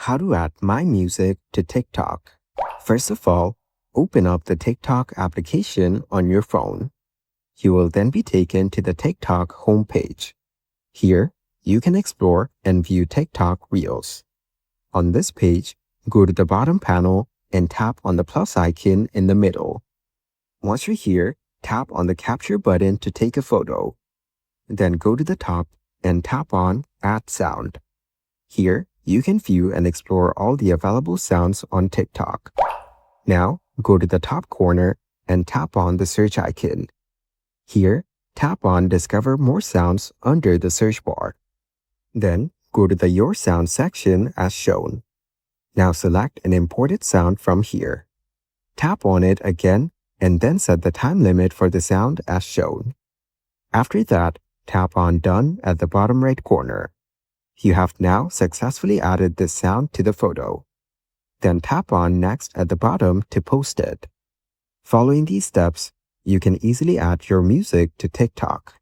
How to add My Music to TikTok. First of all, open up the TikTok application on your phone. You will then be taken to the TikTok homepage. Here, you can explore and view TikTok Reels. On this page, go to the bottom panel and tap on the plus icon in the middle. Once you're here, tap on the capture button to take a photo. Then go to the top and tap on Add Sound. Here, you can view and explore all the available sounds on TikTok. Now, go to the top corner and tap on the search icon. Here, tap on Discover More Sounds under the search bar. Then, go to the Your Sound section as shown. Now select an imported sound from here. Tap on it again and then set the time limit for the sound as shown. After that, tap on Done at the bottom right corner. You have now successfully added this sound to the photo. Then tap on Next at the bottom to post it. Following these steps, you can easily add your music to TikTok.